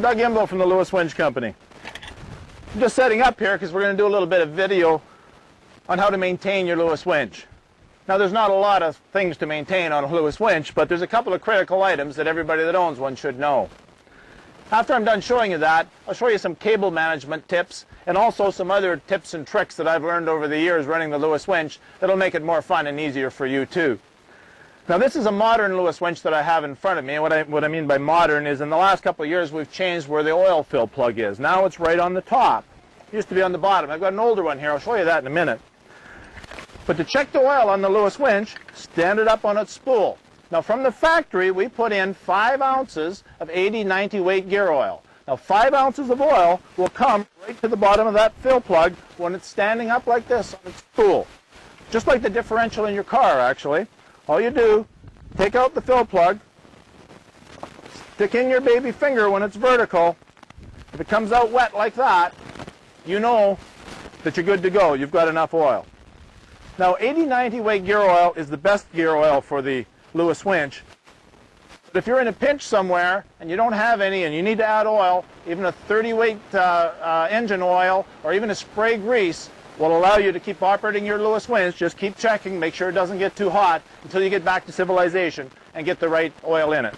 Doug Imbo from the Lewis Winch Company. I'm just setting up here because we're going to do a little bit of video on how to maintain your Lewis winch. Now there's not a lot of things to maintain on a Lewis winch, but there's a couple of critical items that everybody that owns one should know. After I'm done showing you that, I'll show you some cable management tips and also some other tips and tricks that I've learned over the years running the Lewis winch that'll make it more fun and easier for you too. Now this is a modern Lewis winch that I have in front of me, and what I mean by modern is in the last couple of years we've changed where the oil fill plug is. Now it's right on the top. It used to be on the bottom. I've got an older one here. I'll show you that in a minute. But to check the oil on the Lewis winch, stand it up on its spool. Now from the factory we put in 5 ounces of 80-90 weight gear oil. Now 5 ounces of oil will come right to the bottom of that fill plug when it's standing up like this on its spool. Just like the differential in your car actually. All you do, take out the fill plug, stick in your baby finger when it's vertical. If it comes out wet like that, you know that you're good to go. You've got enough oil. Now 80-90 weight gear oil is the best gear oil for the Lewis winch. But if you're in a pinch somewhere and you don't have any and you need to add oil, even a 30 weight engine oil or even a spray grease will allow you to keep operating your Lewis winch. Just keep checking, make sure it doesn't get too hot until you get back to civilization and get the right oil in it.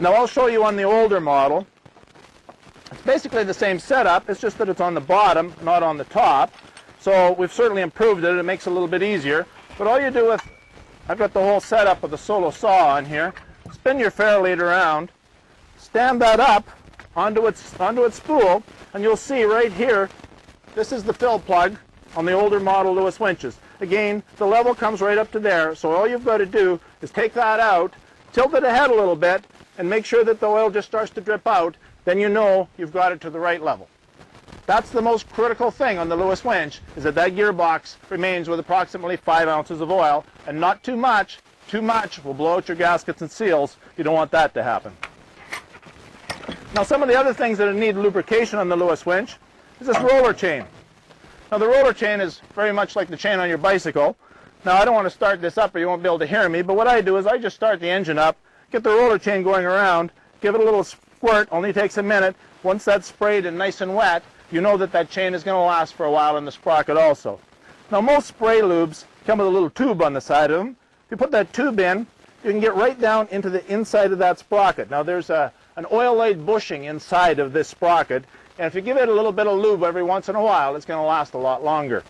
Now I'll show you on the older model. It's basically the same setup, it's just that it's on the bottom, not on the top. So we've certainly improved it, it makes it a little bit easier. But all you do with, I've got the whole setup of the solo saw on here. Spin your ferro lead around, stand that up onto its spool, and you'll see right here, this is the fill plug on the older model Lewis winches. Again, the level comes right up to there, so all you've got to do is take that out, tilt it ahead a little bit, and make sure that the oil just starts to drip out. Then you know you've got it to the right level. That's the most critical thing on the Lewis winch, is that that gearbox remains with approximately 5 ounces of oil, and not too much. Too much will blow out your gaskets and seals. You don't want that to happen. Now some of the other things that need lubrication on the Lewis winch is this roller chain. Now the roller chain is very much like the chain on your bicycle. Now I don't want to start this up or you won't be able to hear me, but what I do is I just start the engine up, get the roller chain going around, give it a little squirt, only takes a minute. Once that's sprayed and nice and wet, you know that that chain is going to last for a while in the sprocket also. Now most spray lubes come with a little tube on the side of them. If you put that tube in, you can get right down into the inside of that sprocket. Now there's an oil-laid bushing inside of this sprocket, and if you give it a little bit of lube every once in a while, it's going to last a lot longer.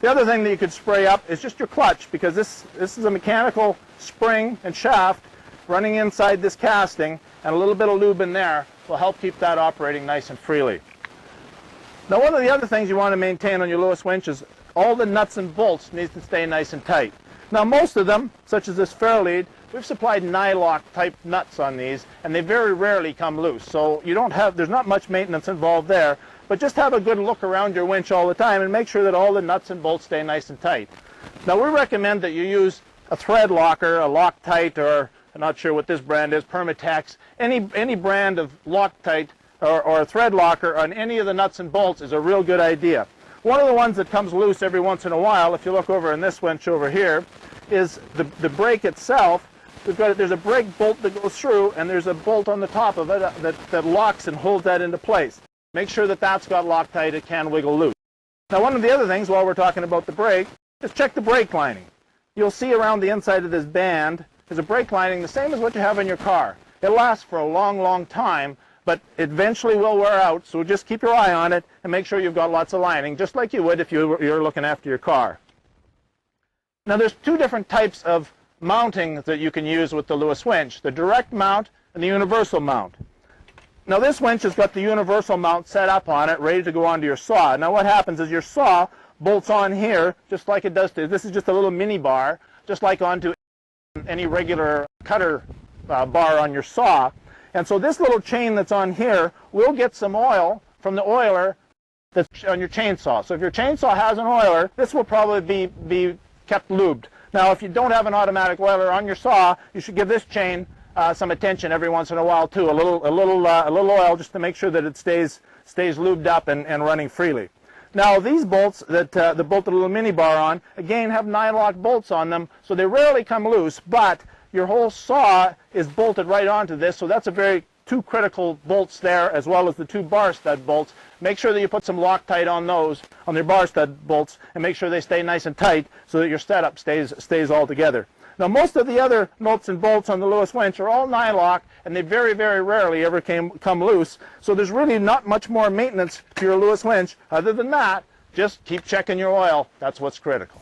The other thing that you could spray up is just your clutch, because this is a mechanical spring and shaft running inside this casting, and a little bit of lube in there will help keep that operating nice and freely. Now one of the other things you want to maintain on your Lewis winch is all the nuts and bolts need to stay nice and tight. Now most of them, such as this ferro lead, we've supplied nylock type nuts on these, and they very rarely come loose. So there's not much maintenance involved there, but just have a good look around your winch all the time and make sure that all the nuts and bolts stay nice and tight. Now we recommend that you use a thread locker, a Loctite, or I'm not sure what this brand is, Permatex. Any brand of Loctite or a thread locker on any of the nuts and bolts is a real good idea. One of the ones that comes loose every once in a while, if you look over in this winch over here, is the brake itself. There's a brake bolt that goes through, and there's a bolt on the top of it that locks and holds that into place. Make sure that that's got Loctite, it can wiggle loose. Now one of the other things while we're talking about the brake is check the brake lining. You'll see around the inside of this band there's a brake lining the same as what you have in your car. It lasts for a long, long time, but eventually will wear out, so just keep your eye on it and make sure you've got lots of lining, just like you would if you're looking after your car. Now there's 2 different types of mounting that you can use with the Lewis winch, the direct mount and the universal mount. Now this winch has got the universal mount set up on it, ready to go onto your saw. Now what happens is your saw bolts on here, just like it does to, this is just a little mini bar, just like onto any regular cutter bar on your saw. And so this little chain that's on here will get some oil from the oiler that's on your chainsaw. So if your chainsaw has an oiler, this will probably be kept lubed. Now if you don't have an automatic oiler on your saw, you should give this chain some attention every once in a while too. A little oil just to make sure that it stays lubed up and running freely. Now these bolts that the bolted little mini bar on, again have nylock bolts on them, so they rarely come loose, but your whole saw is bolted right onto this, so that's a very two critical bolts there, as well as the two bar stud bolts. Make sure that you put some Loctite on those, on your bar stud bolts, and make sure they stay nice and tight so that your setup stays all together. Now, most of the other nuts and bolts on the Lewis winch are all nylock, and they very, very rarely ever come loose. So there's really not much more maintenance to your Lewis winch. Other than that, just keep checking your oil. That's what's critical.